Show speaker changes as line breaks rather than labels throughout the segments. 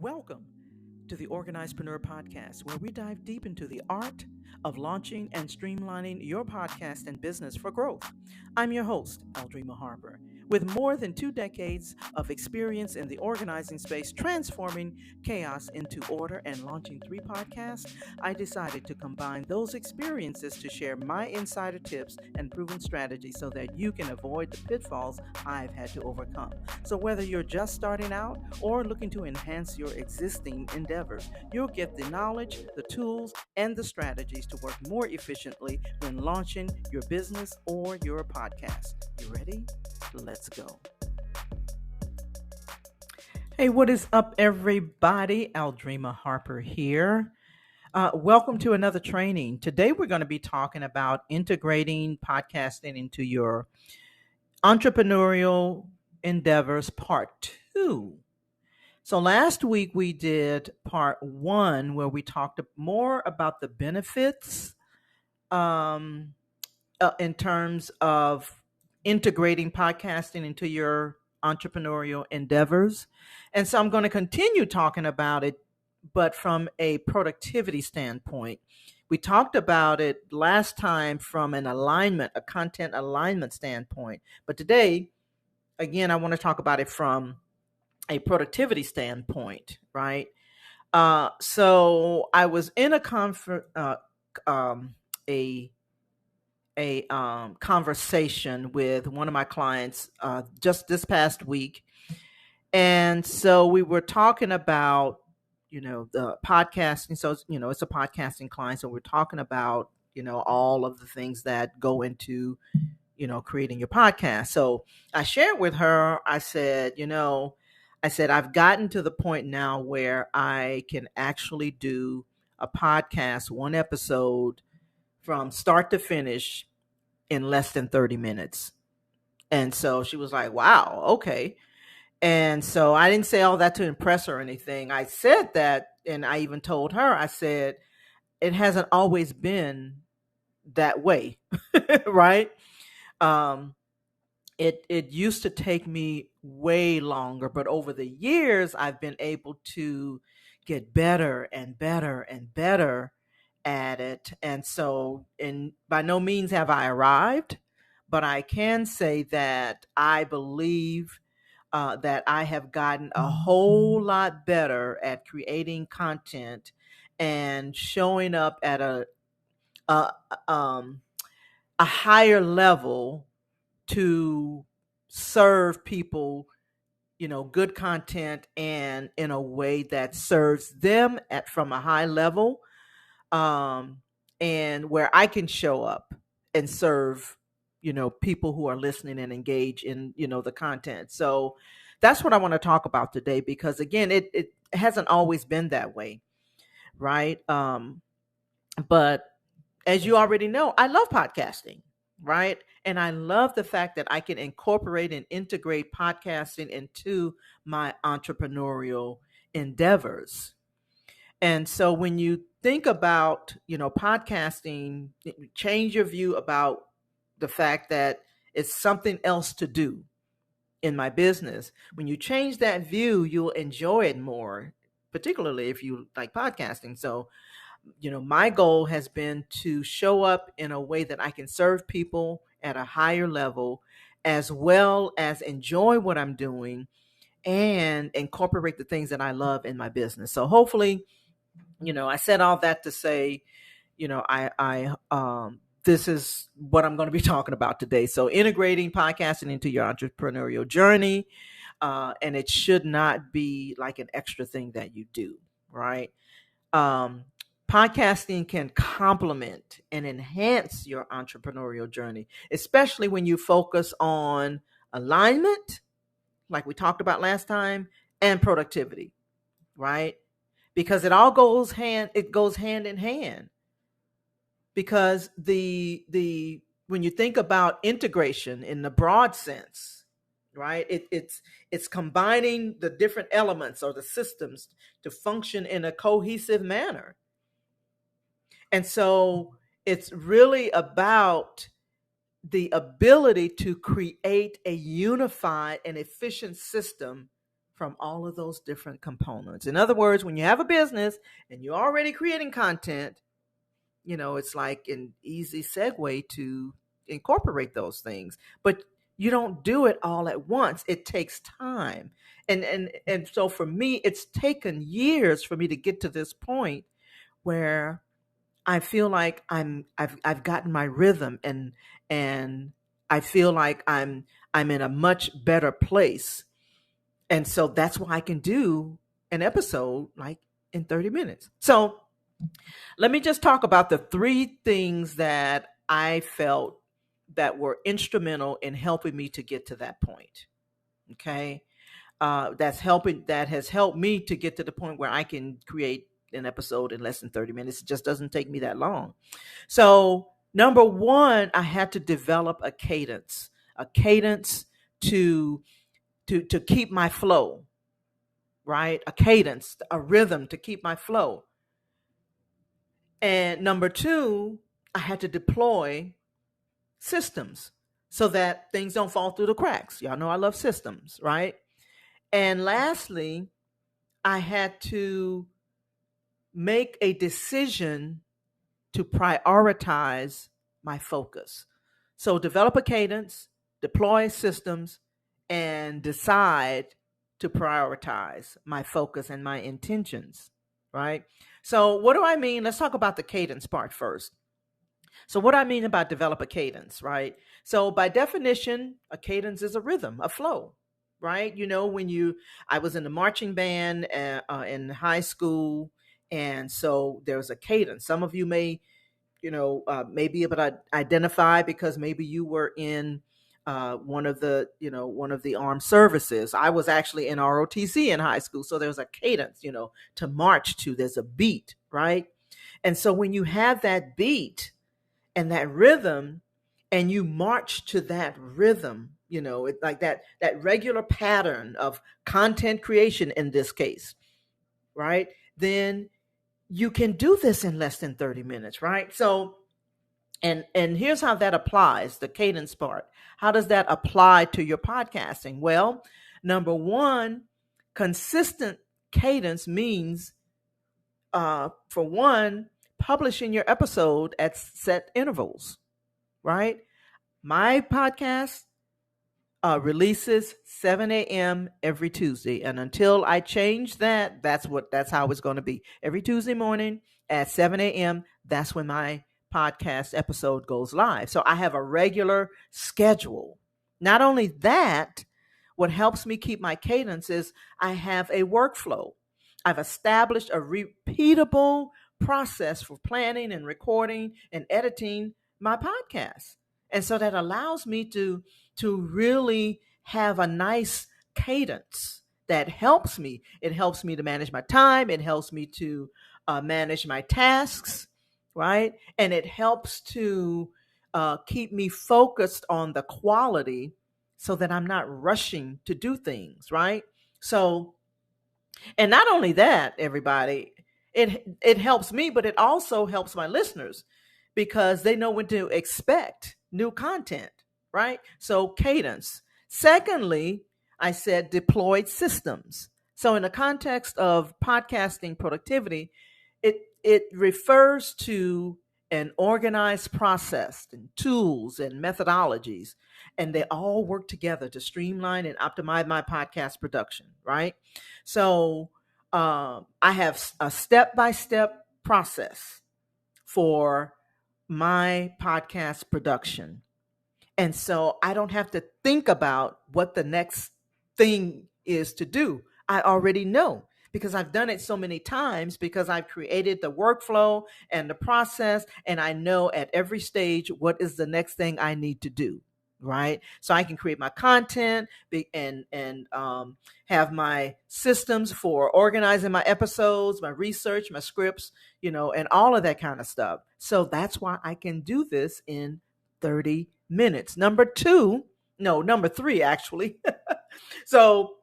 Welcome to the Organizepreneur Podcast, where we dive deep into the art of launching and streamlining your podcast and business for growth. I'm your host, Aldrima Harper. With more than 2 decades of experience in the organizing space, transforming chaos into order and launching 3 podcasts, I decided to combine those experiences to share my insider tips and proven strategies so that you can avoid the pitfalls I've had to overcome. So, whether you're just starting out or looking to enhance your existing endeavors, you'll get the knowledge, the tools, and the strategies to work more efficiently when launching your business or your podcast. You ready? Let's go. Hey, what is up, everybody? Aldrima Harper here. Welcome to another training. Today, we're going to be talking about integrating podcasting into your entrepreneurial endeavors, part 2. So last week we did part 1, where we talked more about the benefits in terms of integrating podcasting into your entrepreneurial endeavors. And so I'm going to continue talking about it, but from a productivity standpoint. We talked about it last time from a content alignment standpoint. But today, again, I want to talk about it from a productivity standpoint, right? So I was in a conversation with one of my clients just this past week, and so we were talking about the podcasting. So it's a podcasting client, so we're talking about all of the things that go into creating your podcast. So I shared with her, I said, I've gotten to the point now where I can actually do a podcast, one episode from start to finish in less than 30 minutes. And so she was like, wow, okay. And so I didn't say all that to impress her or anything. I said that, and I even told her, I said, it hasn't always been that way, right? It used to take me way longer, but over the years, I've been able to get better and better and better at it. And so, by no means have I arrived, but I can say that I believe that I have gotten a whole lot better at creating content and showing up at a higher level to serve people, good content, and in a way that serves them from a high level, and where I can show up and serve, people who are listening and engage in, the content. So that's what I want to talk about today, because again, it hasn't always been that way, right? But as you already know, I love podcasting, right? And I love the fact that I can incorporate and integrate podcasting into my entrepreneurial endeavors. And so when you think about, podcasting, change your view about the fact that it's something else to do in my business. When you change that view, you'll enjoy it more, particularly if you like podcasting. So my goal has been to show up in a way that I can serve people at a higher level, as well as enjoy what I'm doing and incorporate the things that I love in my business. So hopefully, I said all that to say, this is what I'm going to be talking about today. So integrating podcasting into your entrepreneurial journey, and it should not be like an extra thing that you do, right? Podcasting can complement and enhance your entrepreneurial journey, especially when you focus on alignment, like we talked about last time, and productivity, right? Because it goes hand in hand. Because when you think about integration in the broad sense, right, it's combining the different elements or the systems to function in a cohesive manner. And so it's really about the ability to create a unified and efficient system from all of those different components. In other words, when you have a business and you're already creating content, it's like an easy segue to incorporate those things. But you don't do it all at once. It takes time. And so for me, it's taken years for me to get to this point where I feel like I've gotten my rhythm, and I feel like I'm in a much better place. And so that's why I can do an episode like in 30 minutes. So let me just talk about the 3 things that I felt that were instrumental in helping me to get to that point. Okay. That has helped me to get to the point where I can create an episode in less than 30 minutes. It just doesn't take me that long. So number 1, I had to develop a cadence to keep my flow, right? A cadence, a rhythm to keep my flow. And number 2, I had to deploy systems so that things don't fall through the cracks. Y'all know I love systems, right? And lastly, I had to make a decision to prioritize my focus. So develop a cadence, deploy systems, and decide to prioritize my focus and my intentions, right? So what do I mean? Let's talk about the cadence part first. So what I mean about develop a cadence, right? So by definition, a cadence is a rhythm, a flow, right? I was in the marching band in high school, and so there's a cadence. Some of you may be able to identify because maybe you were in one of the armed services. I was actually in ROTC in high school, so there's a cadence, to march to. There's a beat, right? And so when you have that beat and that rhythm, and you march to that rhythm, it's like that regular pattern of content creation in this case, right? Then you can do this in less than 30 minutes, right? So, and here's how that applies, the cadence part. How does that apply to your podcasting? Well, number 1, consistent cadence means, for one, publishing your episode at set intervals, right? My podcast releases 7 a.m. every Tuesday. And until I change that, that's how it's going to be. Every Tuesday morning at 7 a.m., that's when my podcast episode goes live. So I have a regular schedule. Not only that, what helps me keep my cadence is I have a workflow. I've established a repeatable process for planning and recording and editing my podcast. And so that allows me to really have a nice cadence that helps me. It helps me to manage my time. It helps me to manage my tasks, right? And it helps to keep me focused on the quality so that I'm not rushing to do things, right? So, and not only that, everybody, it helps me, but it also helps my listeners because they know when to expect new content, right? So cadence. Secondly, I said deployed systems. So in the context of podcasting productivity, it refers to an organized process and tools and methodologies, and they all work together to streamline and optimize my podcast production, right? So I have a step-by-step process for my podcast production. And so I don't have to think about what the next thing is to do. I already know because I've done it so many times, because I've created the workflow and the process, and I know at every stage what is the next thing I need to do, right? So I can create my content and have my systems for organizing my episodes, my research, my scripts, and all of that kind of stuff. So that's why I can do this in 30 minutes. Number 3, actually. So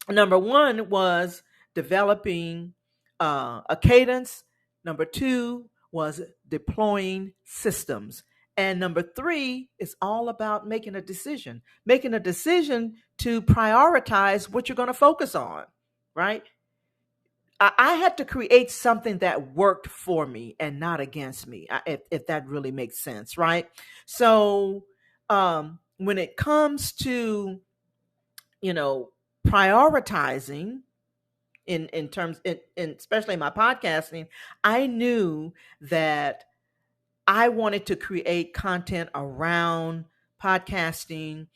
number 1 was developing a cadence. Number 2 was deploying systems. And number 3 is all about making a decision to prioritize what you're going to focus on, right? I had to create something that worked for me and not against me, if that really makes sense, right? So when it comes to, you know, prioritizing in terms in especially my podcasting, I knew that I wanted to create content around podcasting,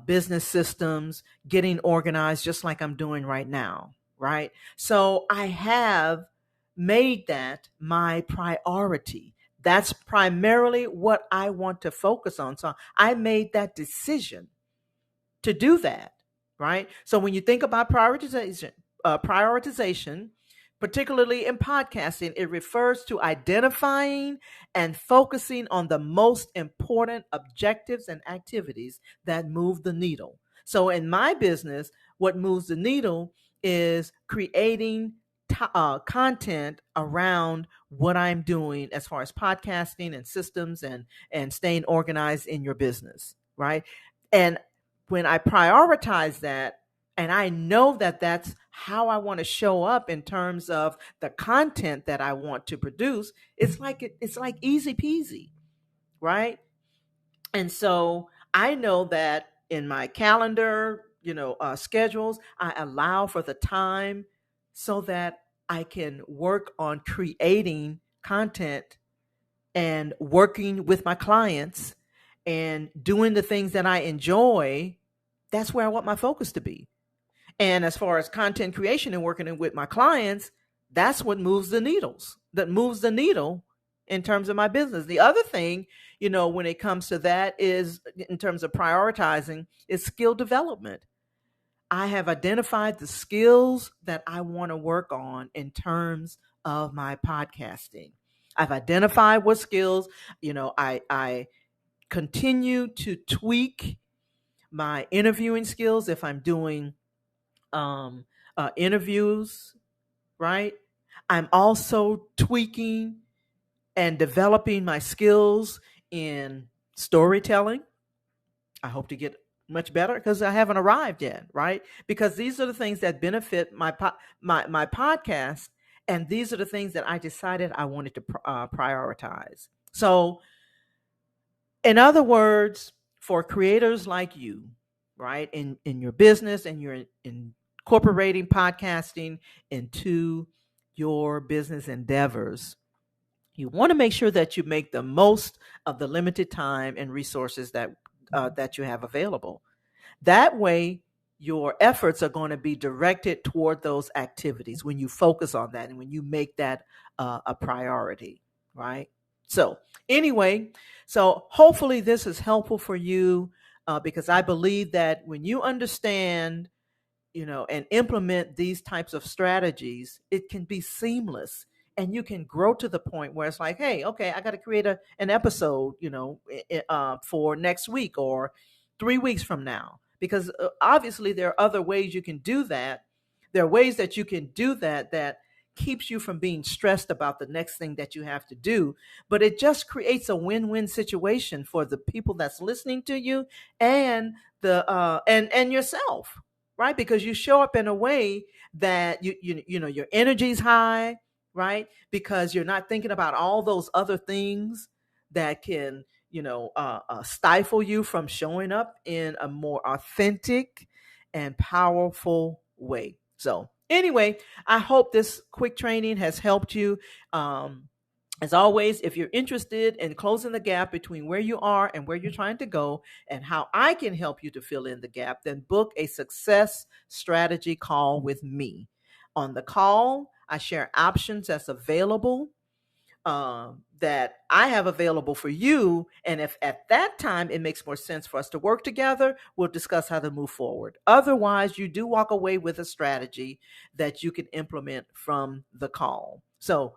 business systems, getting organized, just like I'm doing right now. Right. So I have made that my priority. That's primarily what I want to focus on. So I made that decision to do that, right? So when you think about prioritization, particularly in podcasting, it refers to identifying and focusing on the most important objectives and activities that move the needle. So in my business, what moves the needle is creating content around what I'm doing as far as podcasting and systems and staying organized in your business, right? And when I prioritize that, and I know that that's how I want to show up in terms of the content that I want to produce, it's like easy peasy, right? And so I know that in my calendar, schedules, I allow for the time so that I can work on creating content and working with my clients and doing the things that I enjoy. That's where I want my focus to be. And as far as content creation and working with my clients, that's what moves the needles, that moves the needle in terms of my business. The other thing, when it comes to that is in terms of prioritizing is skill development. I have identified the skills that I want to work on in terms of my podcasting. I've identified what skills, I continue to tweak my interviewing skills if I'm doing interviews, right? I'm also tweaking and developing my skills in storytelling. I hope to get much better because I haven't arrived yet, right? Because these are the things that benefit my podcast, and these are the things that I decided I wanted to prioritize. So, in other words, for creators like you, right, in your business, and you're incorporating podcasting into your business endeavors, you want to make sure that you make the most of the limited time and resources that you have available. That way, your efforts are going to be directed toward those activities when you focus on that and when you make that a priority, right? So, anyway, so hopefully this is helpful for you because I believe that when you understand, and implement these types of strategies, it can be seamless and you can grow to the point where it's like, hey, okay, I got to create an episode, for next week or 3 weeks from now. Because obviously there are other ways you can do that. There are ways that you can do that keeps you from being stressed about the next thing that you have to do. But it just creates a win-win situation for the people that's listening to you and and yourself, right? Because you show up in a way that your energy's high, right? Because you're not thinking about all those other things that can stifle you from showing up in a more authentic and powerful way. So anyway, I hope this quick training has helped you. As always, if you're interested in closing the gap between where you are and where you're trying to go and how I can help you to fill in the gap, then book a success strategy call with me. On the call, I share options that's available, that I have available for you. And if at that time it makes more sense for us to work together, we'll discuss how to move forward. Otherwise, you do walk away with a strategy that you can implement from the call. So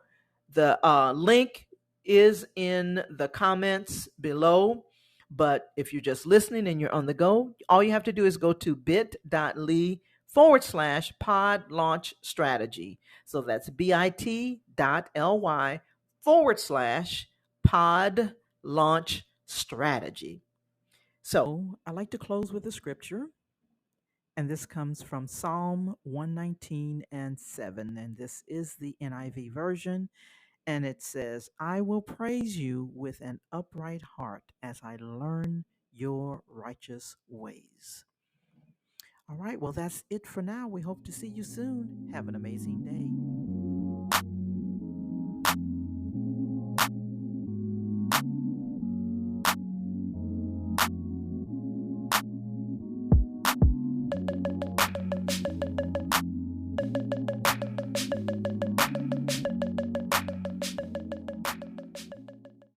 the link is in the comments below. But if you're just listening and you're on the go, all you have to do is go to bit.ly/pod launch strategy. So that's bit.ly/pod launch strategy. So I like to close with a scripture. And this comes from Psalm 119 and 7. And this is the NIV version. And it says, I will praise you with an upright heart as I learn your righteous ways. All right. Well, that's it for now. We hope to see you soon. Have an amazing day.